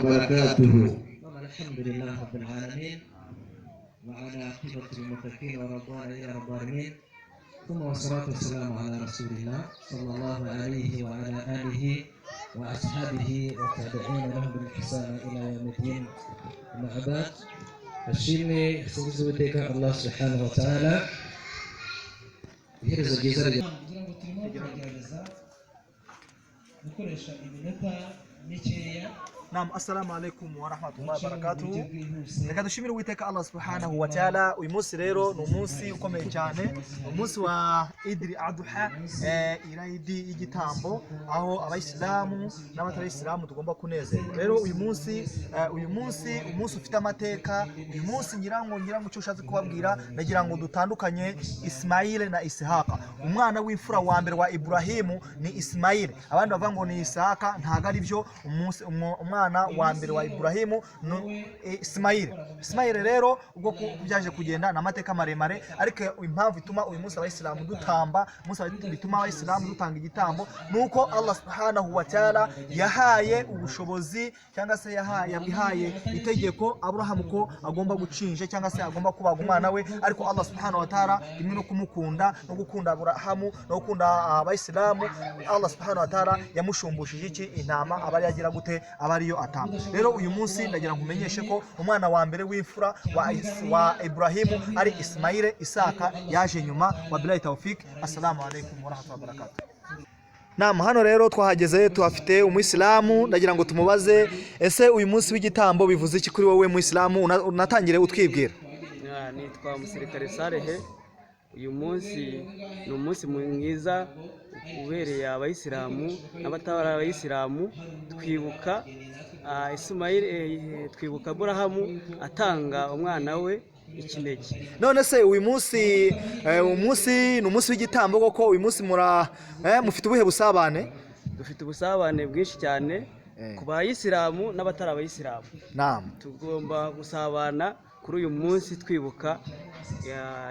وبركاته. الحمد لله رب العالمين وعلى عاقبة المتقين ورضوان إلى رب العالمين ثم والصلاة والسلام على رسول الله صلى الله عليه وعلى آله وأصحابه والتابعين لهم بالإحسان إلى يوم الدين. أما بعد فشيني سيزودك الله سبحانه وتعالى يهرز الجزر Naam, assalamu alaikum wa rahmatullahi wa barakatuh. Reka dushimire Uwiteka Allah subhanahu wa ta'ala. Uyu munsi rero ni umunsi ukomeye cyane, umunsi wa Idil Adha, irayidi y'igitambo, aho abayisilamu n'abatayisilamu tugomba kunezerwa. Rero uyu munsi ufite amateka. Uyu munsi ngirango cyo ushatse kubabwira, nagira ngo dutandukanye Ismail na Ishaqa. Umwana w'imfura wa mbere wa Ibrahimu ni Ismail, abandi bavuga ngo ni Ishaqa, ntago ari byo. Umwana wa mbere wa Ibrahimu no Ismail rero ubwo byaje kugenda na mateka maremare, ariko impamvu ituma uyu munsi abayisilamu dutamba, bituma abayisilamu dutanga igitambo, nuko Allah subhanahu wa ta'ala yahaye ubushobozi cyangwa se yabihaye itegeko Abraham ko agomba gucinja cyangwa se agomba kubaga umwana we, ariko Allah subhanahu wa ta'ala imwe no kumukunda no gukunda Abraham no gukunda abayisilamu, Allah subhanahu wa ta'ala yamushumbushije iki intama abari yagira gute abari atamba. Rero uyu munsi ndagira nkumenyeshe ko umwana wa mbere w'imfura wa Ibrahimu ari Ismail. Isaka yaje nyuma. Wabillahi tawfik. Assalamu alaikum wa rahmatullahi wa barakatuh. Naam, hano rero twahageze tuhafite umuyisilamu, ndagira ngo tumubaze ese uyu munsi w'igitambo bivuze iki kuri wowe muyisilamu? Unatangire utwibwira. Nitwa Musirikare Salehe. Uyu munsi ni umunsi mwiza ubereye abayisilamu n'abatari abayisilamu. Twibuka Ismail, twibuka Abrahamu atanga umwana we ikinege. None se uyu munsi ni umunsi w'igitambo koko? Uyu munsi mufite ubuhe busabane? Dufite ubusabane bwinshi cyane ku bayisilamu n'abatari abayisilamu. Naam, tugomba gusabana kuri uyu munsi twibuka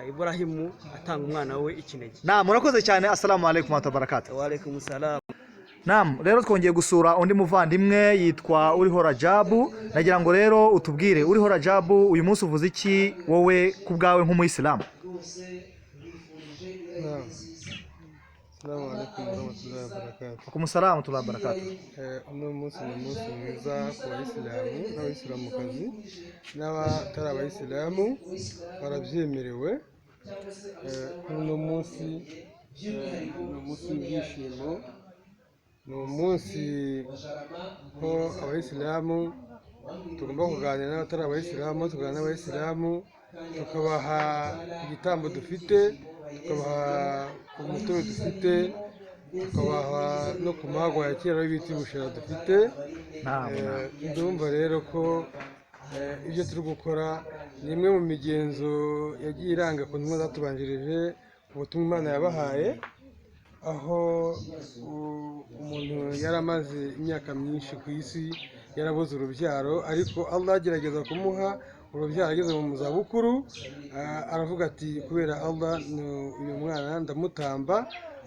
Ibrahimu atanga umwana we ikinege. Naam, murakoze cyane. Assalamu alaikum wa barakatuh. Wa alaikum assalam. Naam, rero twongeye gusura undi muvandimwe yitwa Uriho Rajabu. Nagira ngo rero utubwire Uriho Rajabu, uyu munsi uvuze iki wowe ku bwawe nk'umuyisilamu? Assalamu alaikum warahmatullahi wabarakatuh. Akumusalamu warahmatullahi wabarakatuh. Uno munsi ni umunsi mwiza ku bayisilamu n'abayisilamukazi n'abatari abayisilamu, barabyemerewe. Uno munsi w'ibyishimo, ni umunsi ko abayisilamu tugomba kuganira n'abatari abayisilamu, tuganira n'abayisilamu tukabaha igitambo dufite, tukabaha umutobe dufite, tukabaha no ku mahagwa ya kera y'ibiti bushera dufite. Ndumva rero ko ibyo turi gukora ni imwe mu migenzo yagiye iranga ku ntumwa zatubanjirije, ubutumwa Imana yabahaye, aho umuntu yaramaze imyaka myinshi ku isi yarabuze urubyaro, ariko Allah agerageza kumuha urubyaro ageze mu zabukuru. Aravuga ati kubera Allah uyu mwana ndamutamba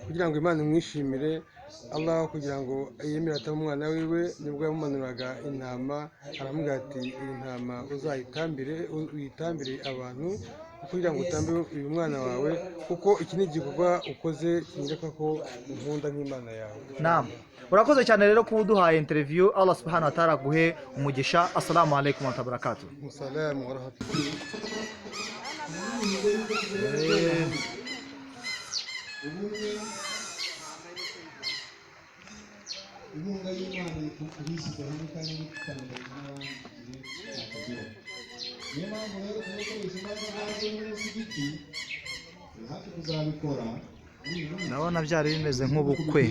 kugira ngo Imana imwishimire. Allah kugira ngo yemere ataba umwana wiwe, nibwo yamumanuraga intama, aramubwira ati iyi ntama uyitambire abantu kugira ngo utambe uyu mwana wawe, kuko iki ni igikorwa ukoze kinyereka ko unkunda nk'Imana yawe. Naam, urakoze cyane rero kuba uduhaye interview. Allah subhanahu wa ta'ala guhe umugisha. Assalamu alaikum wa barakatuh. Assalamu wa rahmatullahi. Inkunga y'Imana kubishyize hamwe kandi bitandukanye n'abandi bakagera. Niyo mpamvu rero tumukoresha imbaraga zacu n'umusigiti hafi kuzabikora. Ndabona byari bimeze nk'ubukwe.